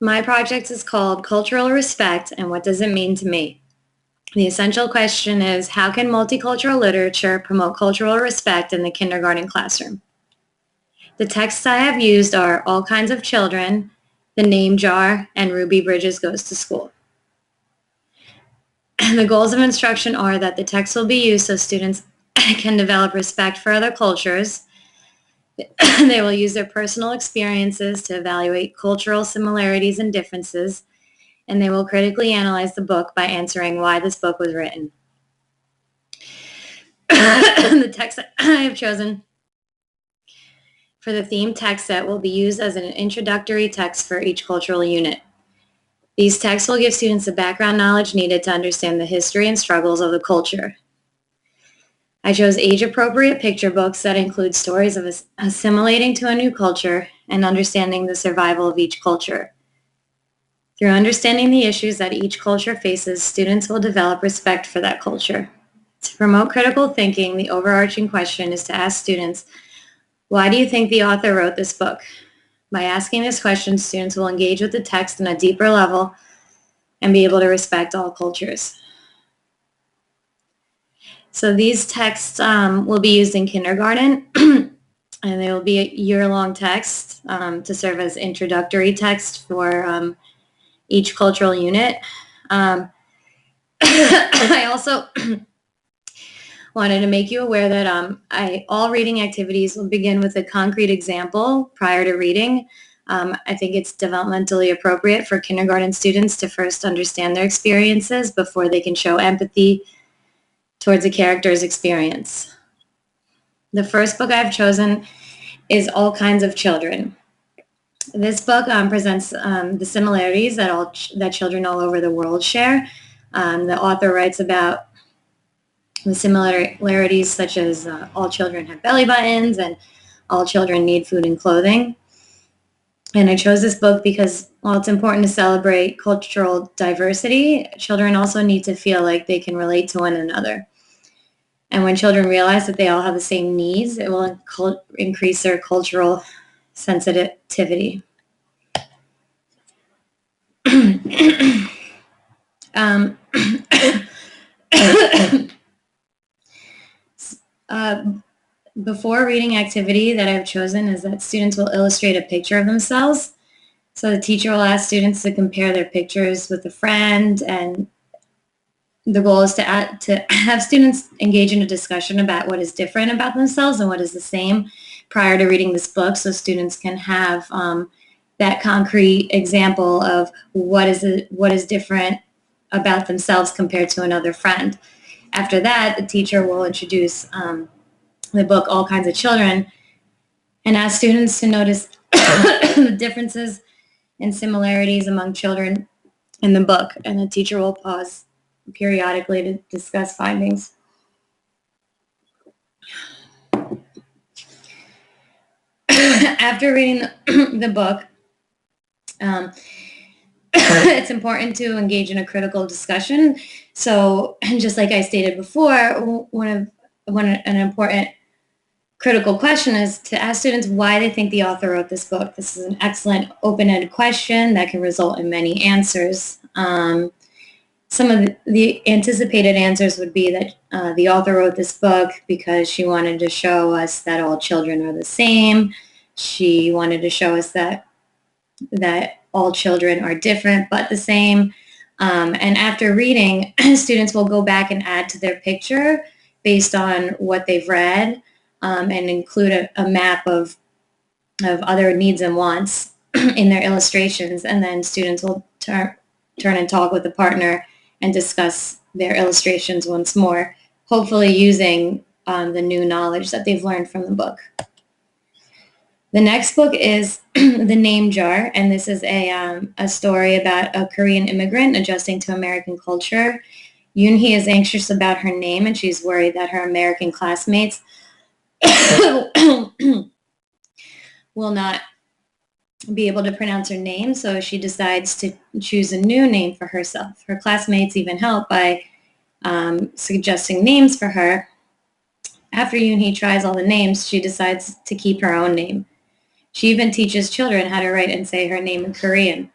My project is called Cultural Respect and What Does It Mean to Me? The essential question is, how can multicultural literature promote cultural respect in the kindergarten classroom? The texts I have used are All Kinds of Children, The Name Jar, and Ruby Bridges Goes to School. The goals of instruction are that the text will be used so students can develop respect for other cultures. They will use their personal experiences to evaluate cultural similarities and differences, and they will critically analyze the book by answering why this book was written. The text I have chosen for the theme text set will be used as an introductory text for each cultural unit. These texts will give students the background knowledge needed to understand the history and struggles of the culture. I chose age-appropriate picture books that include stories of assimilating to a new culture and understanding the survival of each culture. Through understanding the issues that each culture faces, students will develop respect for that culture. To promote critical thinking, the overarching question is to ask students, why do you think the author wrote this book? By asking this question, students will engage with the text on a deeper level and be able to respect all cultures. So these texts will be used in kindergarten, and they will be a year-long text to serve as introductory text for each cultural unit. I also wanted to make you aware that all reading activities will begin with a concrete example prior to reading. I think it's developmentally appropriate for kindergarten students to first understand their experiences before they can show empathy towards a character's experience. The first book I've chosen is All Kinds of Children. This book presents the similarities that children all over the world share. The author writes about the similarities such as all children have belly buttons and all children need food and clothing. And I chose this book because while it's important to celebrate cultural diversity, children also need to feel like they can relate to one another. And when children realize that they all have the same needs, it will increase their cultural sensitivity. um, Before reading activity that I've chosen is that students will illustrate a picture of themselves. So the teacher will ask students to compare their pictures with a friend, and the goal is to have students engage in a discussion about what is different about themselves and what is the same prior to reading this book, so students can have that concrete example of what is different about themselves compared to another friend. After that, the teacher will introduce the book All Kinds of Children and ask students to notice the differences and similarities among children in the book, and the teacher will pause periodically to discuss findings. After reading the book, it's important to engage in a critical discussion. So just like I stated before, an important critical question is to ask students why they think the author wrote this book. This is an excellent open-ended question that can result in many answers. Some of the anticipated answers would be that the author wrote this book because she wanted to show us that all children are the same. She wanted to show us that all children are different but the same. And after reading, students will go back and add to their picture based on what they've read, and include a map of other needs and wants in their illustrations. And then students will turn and talk with a partner and discuss their illustrations once more, hopefully using the new knowledge that they've learned from the book. The next book is The Name Jar, and this is a story about a Korean immigrant adjusting to American culture. Yoon-hee is anxious about her name, and she's worried that her American classmates will not be able to pronounce her name, so she decides to choose a new name for herself. Her classmates even help by suggesting names for her. After Yoon-hee tries all the names, she decides to keep her own name. She even teaches children how to write and say her name in Korean.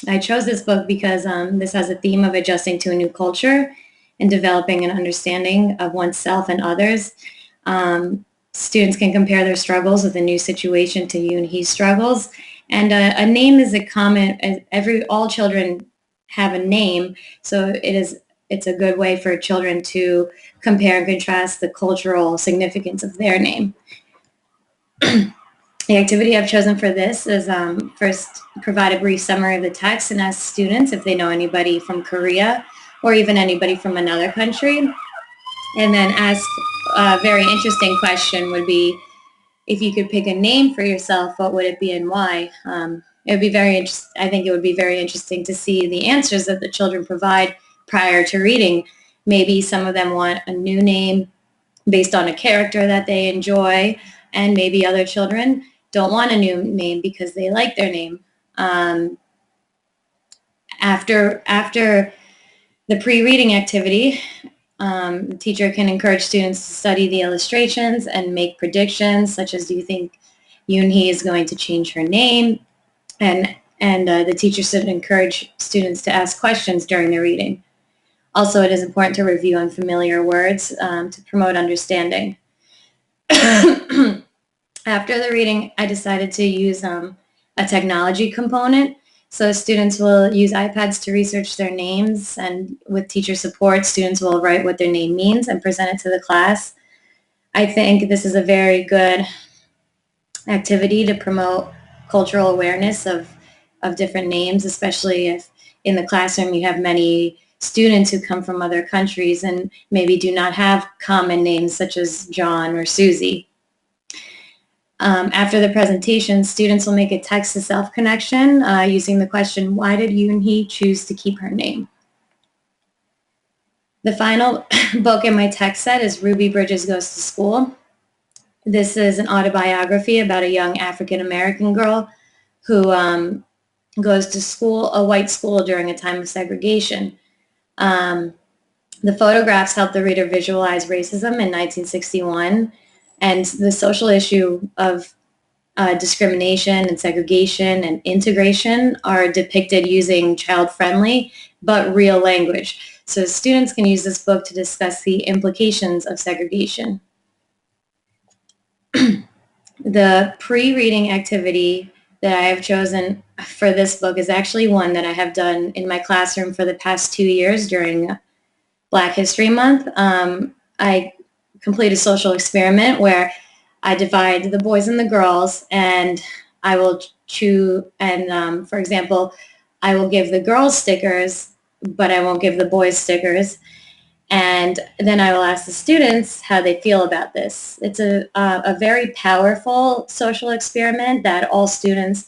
I chose this book because this has a theme of adjusting to a new culture and developing an understanding of oneself and others. Students can compare their struggles with a new situation to you and he struggles. And a name is a common, all children have a name, so it's a good way for children to compare and contrast the cultural significance of their name. The activity I've chosen for this is first provide a brief summary of the text and ask students if they know anybody from Korea or even anybody from another country. And then ask a very interesting question would be, if you could pick a name for yourself, what would it be and why? It would be I think it would be very interesting to see the answers that the children provide prior to reading. Maybe some of them want a new name based on a character that they enjoy, and maybe other children don't want a new name because they like their name. After the pre-reading activity, the teacher can encourage students to study the illustrations and make predictions, such as, do you think Yoon-hee is going to change her name? And the teacher should encourage students to ask questions during the reading. Also, it is important to review unfamiliar words to promote understanding. After the reading, I decided to use a technology component. So students will use iPads to research their names, and with teacher support, students will write what their name means and present it to the class. I think this is a very good activity to promote cultural awareness of different names, especially if in the classroom you have many students who come from other countries and maybe do not have common names such as John or Susie. After the presentation, students will make a text-to-self connection using the question, why did Yoon-hee choose to keep her name? The final book in my text set is Ruby Bridges Goes to School. This is an autobiography about a young African-American girl who goes to school, a white school, during a time of segregation. The photographs help the reader visualize racism in 1961 and the social issue of discrimination and segregation and integration are depicted using child-friendly but real language. So students can use this book to discuss the implications of segregation. The pre-reading activity that I have chosen for this book is actually one that I have done in my classroom for the past 2 years during Black History Month. I complete a social experiment where I divide the boys and the girls, and I will choose, and for example, I will give the girls stickers, but I won't give the boys stickers. And then I will ask the students how they feel about this. It's a very powerful social experiment that all students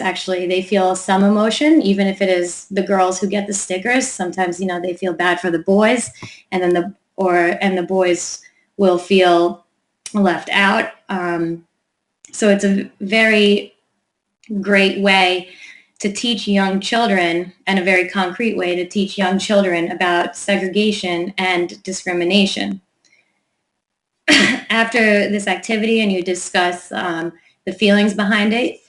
actually, they feel some emotion, even if it is the girls who get the stickers. Sometimes, they feel bad for the boys, and then the boys will feel left out. So it's a very great way to teach young children, and a very concrete way to teach young children about segregation and discrimination. After this activity and you discuss the feelings behind it,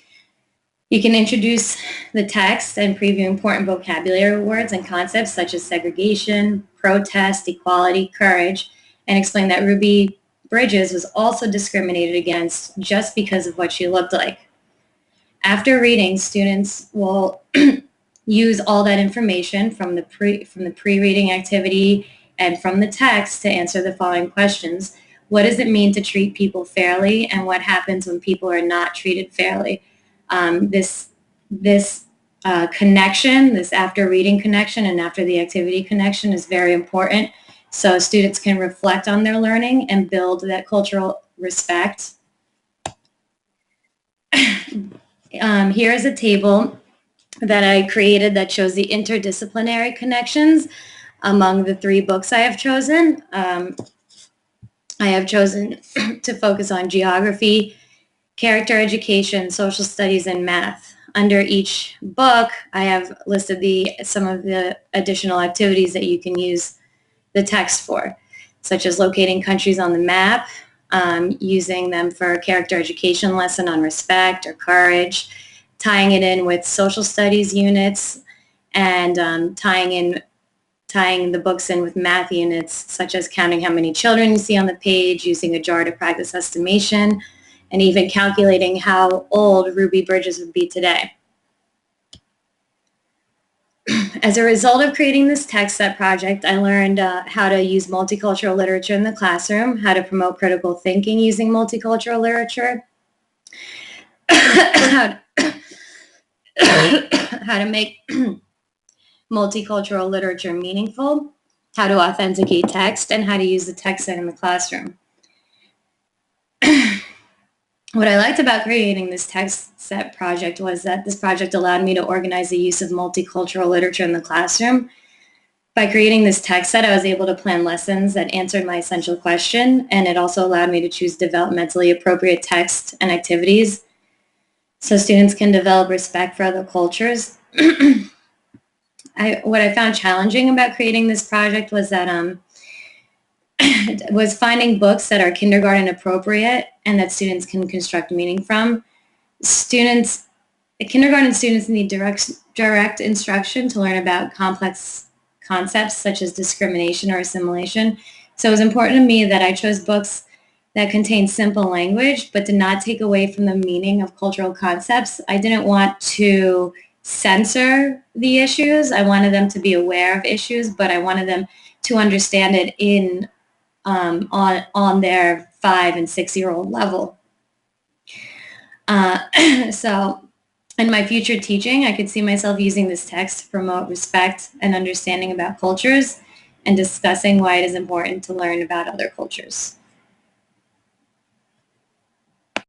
you can introduce the text and preview important vocabulary words and concepts such as segregation, protest, equality, courage, and explain that Ruby Bridges was also discriminated against just because of what she looked like. After reading, students will use all that information from the pre-reading activity and from the text to answer the following questions. What does it mean to treat people fairly, and what happens when people are not treated fairly? This connection, this after reading connection and after the activity connection, is very important, so students can reflect on their learning and build that cultural respect. Here is a table that I created that shows the interdisciplinary connections among the 3 books I have chosen. I have chosen to focus on geography, character education, social studies, and math. Under each book, I have listed some of the additional activities that you can use the text for, such as locating countries on the map, using them for a character education lesson on respect or courage, tying it in with social studies units, and tying the books in with math units, such as counting how many children you see on the page, using a jar to practice estimation, and even calculating how old Ruby Bridges would be today. As a result of creating this text set project, I learned how to use multicultural literature in the classroom, how to promote critical thinking using multicultural literature, how to make multicultural literature meaningful, how to authenticate text, and how to use the text set in the classroom. What I liked about creating this text set project was that this project allowed me to organize the use of multicultural literature in the classroom. By creating this text set, I was able to plan lessons that answered my essential question, and it also allowed me to choose developmentally appropriate text and activities so students can develop respect for other cultures. What I found challenging about creating this project was that was finding books that are kindergarten appropriate and that students can construct meaning from. Kindergarten students need direct instruction to learn about complex concepts such as discrimination or assimilation. So it was important to me that I chose books that contain simple language but did not take away from the meaning of cultural concepts. I didn't want to censor the issues. I wanted them to be aware of issues, but I wanted them to understand it on their 5 and 6-year-old level. So in my future teaching, I could see myself using this text to promote respect and understanding about cultures and discussing why it is important to learn about other cultures.